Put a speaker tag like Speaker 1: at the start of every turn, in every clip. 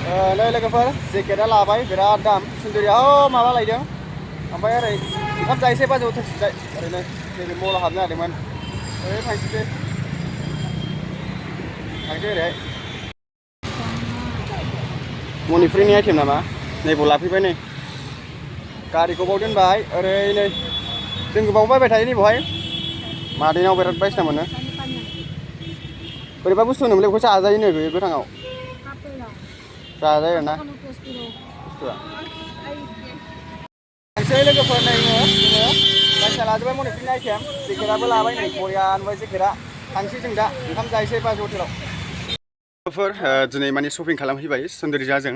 Speaker 1: Đây लोगोफोर जेकेटआ लाबाय बिराद दाम सुन्दरियाव माबा लायदों ओमफ्राय ओरै ओंखाम जायैसै बाजैआव थांसिबाय ओरैनो नैबे मलाव हाबनो नागिरदोंमोन ओरै थांसै ओरैहाय मनिपुरिनि आइटेम नामा नैबाव लाफैबाय नै गारिखौ बाव दोनबाय ओरै नै जों गोबाव बायबाय थायो नैबावहाय मादैनाव बिराद बायसिना मोनो बोरैबा बुस्थु होनोमोनलै बेखौ जाजायोनो बेयो गोथाङाव जाजायो ना बुस्थुआ थांसै लोगोफोर नै जोङो बायसिना लाजोबबाय मनिपुरिनि आइटेम जेकेटआबो लाबाय नै बरिया नुबाय जेकेटआ थांसै जों दा ओंखाम जाहैसै बाजै हटेलाव लोगोफोर दिनै माने शपिं खालामहैबाय सुन्दरिजाजों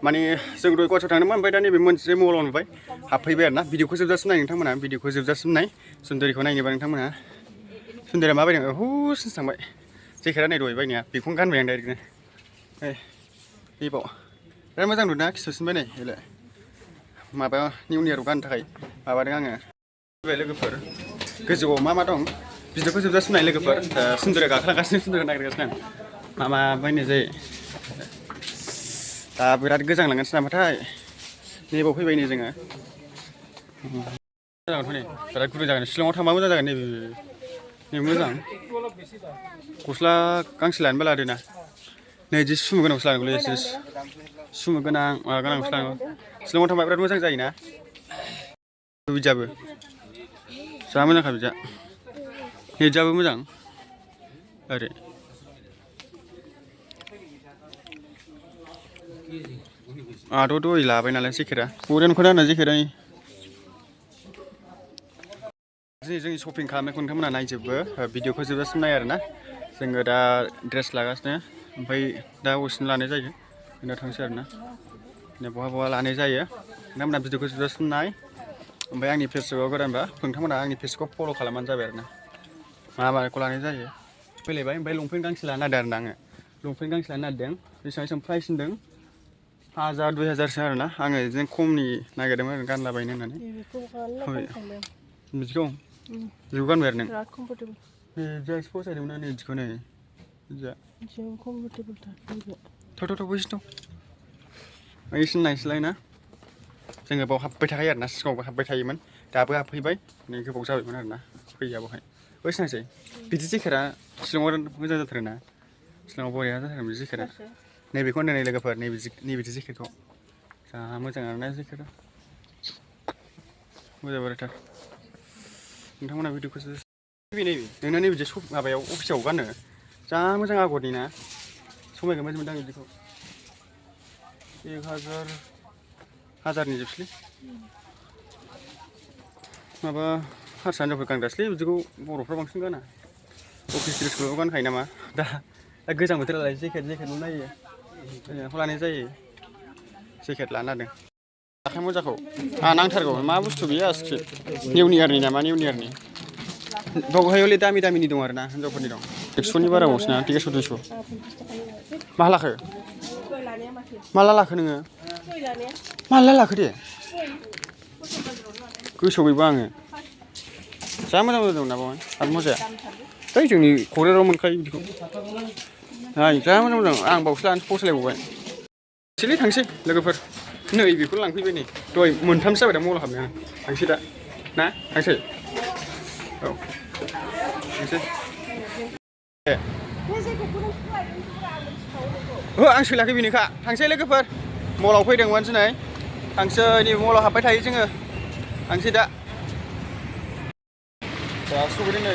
Speaker 1: माने जों दहाय गुवाहाटियाव थांदोंमोन ओमफ्राय दा नैबे मोनसे मलाव नुबाय हाबफैबाय आरो ना भिडिअखौ जोबजासिम नाय नोंथांमोना भिडिअखौ जोबजासिम नाय सुन्दरिखौ नायनोबा नोंथांमोना सुन्दरिया मा बायदों हुसिनसो थांबाय जेकेटआ नै दहाय बायनाया बेखौनो गानबाय आं डाइरेक्टनो बेबाव बिराद मोजां नुदोंना खिथुसिनबाय नै बेलाय माबा निउ इयाराव गाननो थाखाय माबादों आङो फैबाय लोगोफोर गोजौआव मा मा दं भिडिअखौ जोबजासिम नाय लोगोफोर सुन्दरिया गाखोलांगासिनो सुन्दरिया नागिरगासिनो आं मा बायनाय जायो दा बिराद गोजांलांगासिनो नामाथाय नैबाव फैबाय नै जोङो मोजांथ' नै बिराद गुदुं जागोन शिलंआव थांबा मोजां जागोन नै मोजां गस्ला गांसे लानोबा लादो ना नै बिदि सुमु गोनां गस्ला लानांगौलै एसे सुमु गोनां माबा गोनां गस्ला लानांगौ शिलंआव थांबा बिराद मोजां जायोना बिदियाबो जा मोजांखा बिदिया बिदियाबो मोजां ओरै आंहाथ' दहाय लाबाय नालाय जेकेटआ बरियानोखा आंना जेकेटआ दिनै जोंनि शपिं खालामनायखौ नोंथांमोना नायजोबो भिडिअखौ जोबजासिम नाय आरोना जोङो दा ड्रेस लागासिनो ओमफ्राय दा अबेसिम लानाय जायो दा थांसै आरोना बहा बहा लानाय जायो नोंथांमोना भिडिअखौ जोबजासिम नाय ओमफ्राय आंनि फेसबुकआव गोदानबा नोंथांमोना आंनि पेजखौ फल' खालामबानो जाबाय आरोना मा माखौ लानाय जायो फैलायबाय ओमफ्राय लंपेन्ट गांसे लानो नागिरदों आरोना आङो लंपेन्ट गांसे लानो नागिरदों बेसेबां प्राइस होनदों 1000 2000सो आरोना आङो बिदिनो खमनि नागिरदोंमोन गानलाबायनो होननानै बिदिखौ बिदिखौ गानबाय आरो नों बिदिया एसे फसायदोंमोन आं बिदिखौ नै बिदिया थाव बैसिनो दं बैसिनो नायसैलाय ना जोङो बाव हाबबाय थाखायो आरोना सिगाङावबो हाबबाय थायोमोन दाबो हाबफैबाय नै गोबाव जाबायमोन आरोना फैया बावहाय बैसो नायसै बिदि जेकेटआ शिलंआव मोजां जाथारो ना शिलंआव बरिया जाथारो बिदि जेकेटआ नैबेखौ होनदों नै लोगोफोर नैबिदि जेकेटखौ जा मोजां आरोना जेकेटआ मोजां बाराथार नोंथांमोना भिडिअखौसो नैबे नोंना नैबिदि माबायाव अफिसाव गानो जा मोजां आगरनि ना समायगोन बायदि मोनदों आं बिदिखौ 1000 जोबसैलै माबा हारसा हिनजावफोर गानग्रासोलै बिदिखौ बर'फ्रा बांसिन गाना अफिस ड्रेसखौल' गानखायो नामा दा गोजां बोथोरालाय जेकेटल' नायो बेखौ लानाय जायो जेकेट लानो नागिरदों आखाइ मोजाखौ आंहा नांथारगौ मा बुस्थु बेयो आसखि निउ इयारनि नामा निउ इयारनि बावहाय हले दामि दामिनि दं आरोना हिनजावफोरनि दं 100नि बाराबावसो ना 150 200 मा लाखो माला लाखो नोङो माला लाखो दे गोसोआव गैबा आङो जा मोजां मोजां ना बावहाय आरो मोजाया है जोंनि क'क्राझाराव मोनखायो बिदिखौ नाय जा मोजां मोजां आं बावसो लानोसो फसायलायबावबाय एसेलै थांसै लोगोफोर नै बेखौनो लांफैबाय नै दहाय मोनथामसो जाबाय दा मलाव हाबनाया थांसै दा ना थांसै औ थांसै आं सोलाखै बेनोखा थांसै लोगोफोर मलाव फैदोंमोन दिनै थांसै नैबे मलाव हाबबाय थायो जोङो थांसै दा सफैदों नै